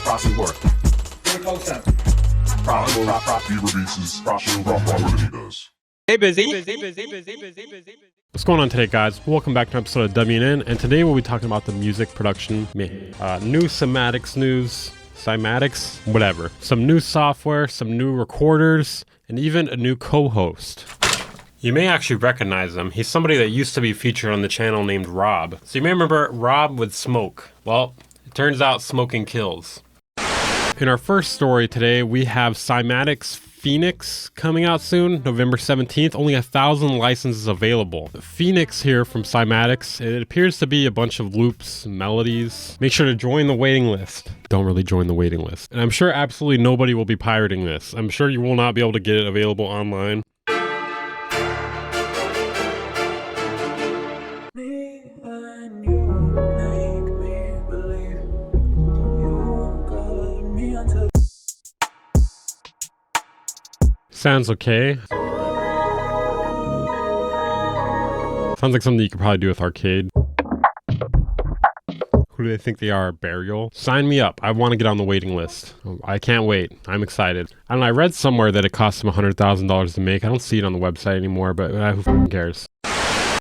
Process work. Hey, busy. What's going on today, guys? Welcome back to an episode of WNN, and today we'll be talking about the music production new CYMATICS news, CYMATICS, whatever. Some new software, some new recorders, and even a new co-host. You may actually recognize him. He's somebody that used to be featured on the channel named Rob. So you may remember Rob would smoke. Well, it turns out smoking kills. In our first story today, we have CYMATICS Phoenix coming out soon, November 17th. Only 1,000 licenses available. The Phoenix here from CYMATICS, it appears to be a bunch of loops, melodies. Make sure to join the waiting list. Don't really join the waiting list. And I'm sure absolutely nobody will be pirating this. I'm sure you will not be able to get it available online. Sounds okay. Sounds like something you could probably do with arcade. Who do they think they are? Burial? Sign me up. I want to get on the waiting list. I can't wait. I'm excited. I don't know, I read somewhere that it costs them $100,000 to make. I don't see it on the website anymore, but who cares?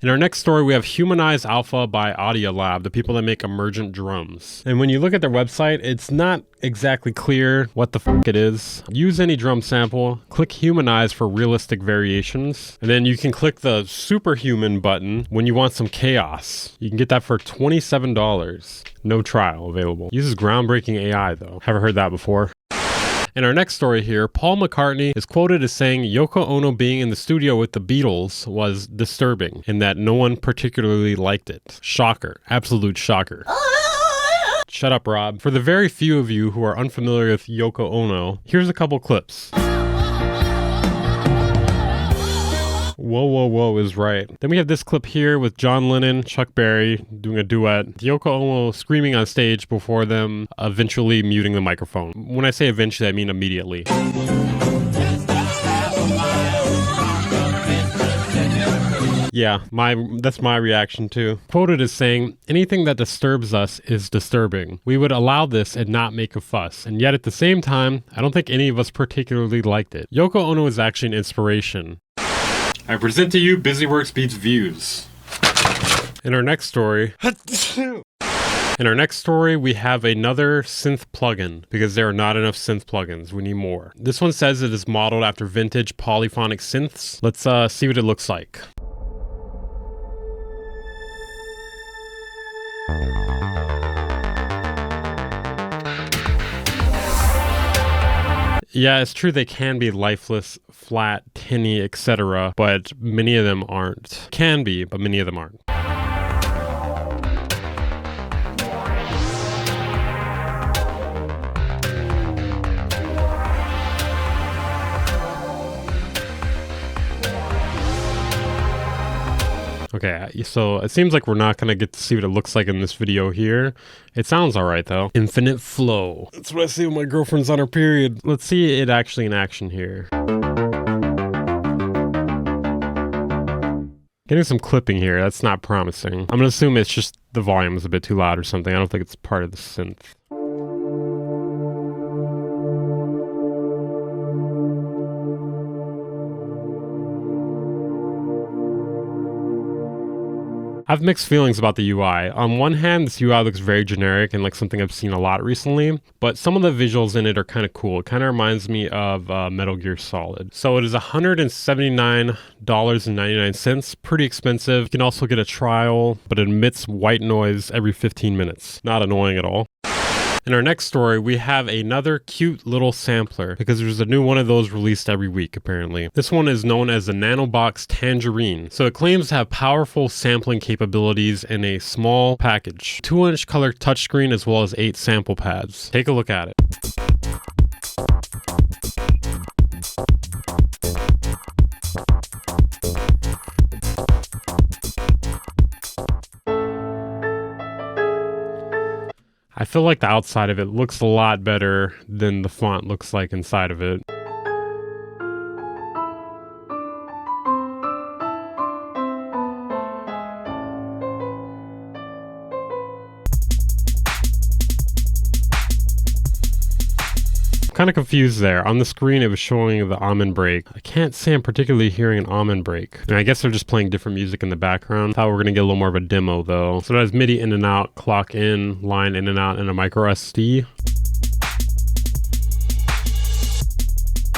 In our next story, we have HUMANIZE Alpha by Audiolab, the people that make emergent drums. And when you look at their website, it's not exactly clear what the f it is. Use any drum sample, click Humanize for realistic variations, and then you can click the Superhuman button when you want some chaos. You can get that for $27. No trial available. Uses groundbreaking AI though. Haven't heard that before. In our next story here, Paul McCartney is quoted as saying Yoko Ono being in the studio with the Beatles was disturbing and that no one particularly liked it. Shocker. Absolute shocker. Shut up, Rob. For the very few of you who are unfamiliar with Yoko Ono, here's a couple clips. Whoa, whoa, whoa is right. Then we have this clip here with John Lennon, Chuck Berry doing a duet. Yoko Ono screaming on stage before them, eventually muting the microphone. When I say eventually, I mean immediately. Yeah, that's my reaction too. Quoted as saying, anything that disturbs us is disturbing. We would allow this and not make a fuss. And yet at the same time, I don't think any of us particularly liked it. Yoko Ono is actually an inspiration. I present to you BusyWorks Beats Views. In our next story, we have another synth plugin because there are not enough synth plugins. We need more. This one says it is modeled after vintage polyphonic synths. Let's see what it looks like. Yeah, it's true they can be lifeless, flat, tinny, etc., but many of them aren't. Can be, but many of them aren't. Okay, so it seems like we're not going to get to see what it looks like in this video here. It sounds alright though. Infinite flow. That's what I see when my girlfriend's on her period. Let's see it actually in action here. Getting some clipping here, that's not promising. I'm going to assume it's just the volume is a bit too loud or something. I don't think it's part of the synth. I have mixed feelings about the UI. On one hand, this UI looks very generic and like something I've seen a lot recently, but some of the visuals in it are kind of cool. It kind of reminds me of Metal Gear Solid. So it is $179.99, pretty expensive. You can also get a trial, but it emits white noise every 15 minutes. Not annoying at all. In our next story, we have another cute little sampler because there's a new one of those released every week, apparently. This one is known as the NANOBOX Tangerine. So it claims to have powerful sampling capabilities in a small package. 2-inch color touchscreen as well as 8 sample pads. Take a look at it. I feel like the outside of it looks a lot better than the font looks like inside of it. Kind of confused there. On the screen, it was showing the almond break. I can't say I'm particularly hearing an almond break. And I guess they're just playing different music in the background. Thought we were going to get a little more of a demo though. So it has MIDI in and out, clock in, line in and out, and a micro SD.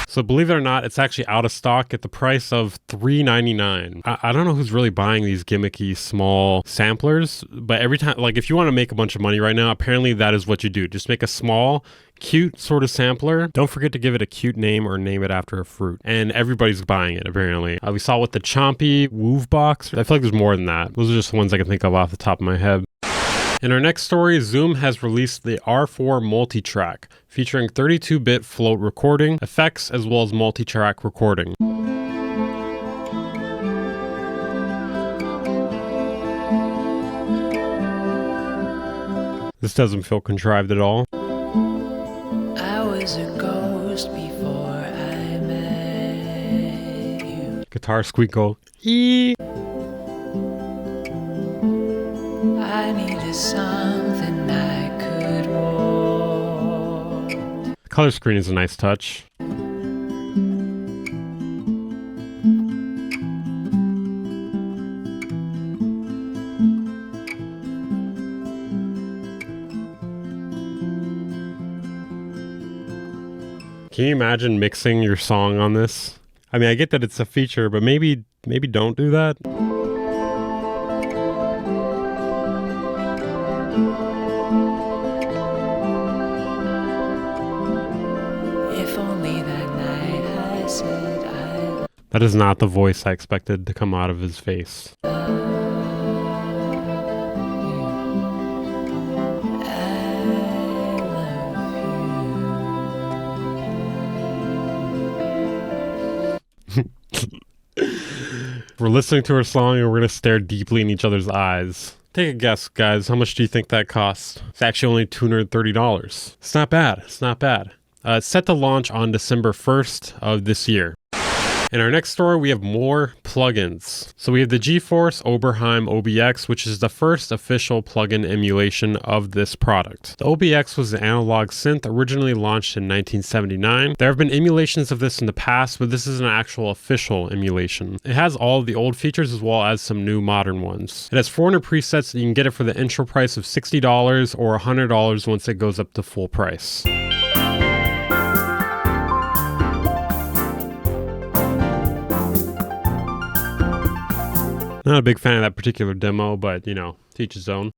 So believe it or not, it's actually out of stock at the price of $3.99. I don't know who's really buying these gimmicky small samplers, but every time, like if you want to make a bunch of money right now, apparently that is what you do. Just make a small, cute sort of sampler. Don't forget to give it a cute name or name it after a fruit. And everybody's buying it, apparently. We saw with the Chompy Woov box. I feel like there's more than that. Those are just the ones I can think of off the top of my head. In our next story, Zoom has released the R4 MULTITRAK, featuring 32-bit float recording, effects, as well as multi-track recording. This doesn't feel contrived at all. I was a ghost before I met you. Guitar squeak go, ee. I needed something I could hold. Color screen is a nice touch. Can you imagine mixing your song on this? I mean, I get that it's a feature, but maybe don't do that. If only that night I said I That is not the voice I expected to come out of his face. We're listening to our song and we're going to stare deeply in each other's eyes. Take a guess, guys. How much do you think that costs? It's actually only $230. It's not bad. It's not bad. It's set to launch on December 1st of this year. In our next story, we have more plugins. So we have the GFORCE OBERHEIM OBX, which is the first official plugin emulation of this product. The OBX was an analog synth originally launched in 1979. There have been emulations of this in the past, but this is an actual official emulation. It has all of the old features as well as some new modern ones. It has 400 presets, and you can get it for the intro price of $60 or $100 once it goes up to full price. Not a big fan of that particular demo, but you know, to each his own.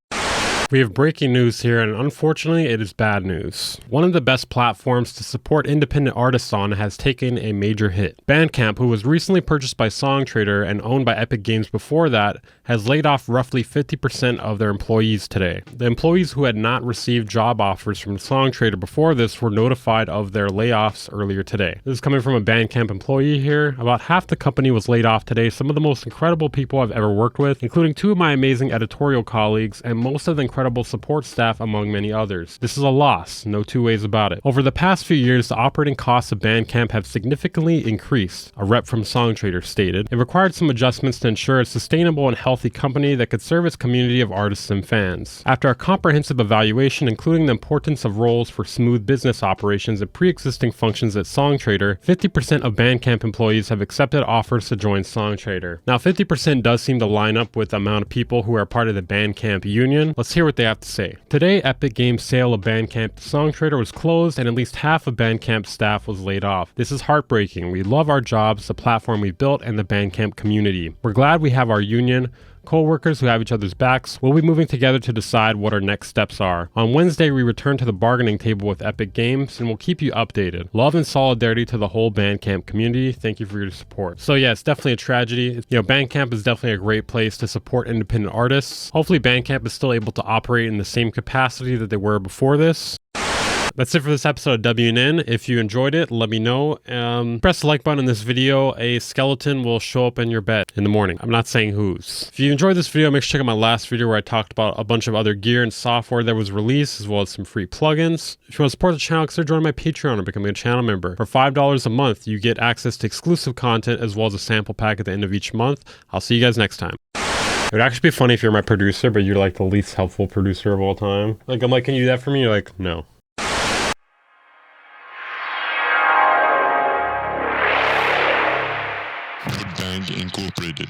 We have breaking news here, and unfortunately it is bad news. One of the best platforms to support independent artists on has taken a major hit. BANDCAMP, who was recently purchased by SongTrader and owned by Epic Games before that, has laid off roughly 50% of their employees today. The employees who had not received job offers from SongTrader before this were notified of their layoffs earlier today. This is coming from a BANDCAMP employee here. About half the company was laid off today. Some of the most incredible people I've ever worked with, including two of my amazing editorial colleagues and most of the incredible support staff, among many others. This is a loss, no two ways about it. Over the past few years, the operating costs of BANDCAMP have significantly increased, a rep from SongTrader stated. It required some adjustments to ensure a sustainable and healthy company that could serve its community of artists and fans. After a comprehensive evaluation, including the importance of roles for smooth business operations and pre-existing functions at SongTrader, 50% of BANDCAMP employees have accepted offers to join SongTrader. Now, 50% does seem to line up with the amount of people who are part of the BANDCAMP union. Let's hear what they have to say. Today, Epic Games' sale of BANDCAMP to SongTrader was closed, and at least half of BANDCAMP's staff was laid off. This is heartbreaking. We love our jobs, the platform we built, and the BANDCAMP community. We're glad we have our union, co-workers who have each other's backs. We'll be moving together to decide what our next steps are. On Wednesday, we return to the bargaining table with Epic Games, and we'll keep you updated. Love and solidarity to the whole BANDCAMP community. Thank you for your support. So yeah, it's definitely a tragedy. You know, BANDCAMP is definitely a great place to support independent artists. Hopefully BANDCAMP is still able to operate in the same capacity that they were before this. That's it for this episode of WNN. If you enjoyed it, let me know. Press the like button in this video. A skeleton will show up in your bed in the morning. I'm not saying whose. If you enjoyed this video, make sure to check out my last video where I talked about a bunch of other gear and software that was released, as well as some free plugins. If you want to support the channel, consider joining my Patreon or becoming a channel member. For $5 a month, you get access to exclusive content as well as a sample pack at the end of each month. I'll see you guys next time. It would actually be funny if you're my producer, but you're like the least helpful producer of all time. Like, I'm like, can you do that for me? You're like, no. Incorporated.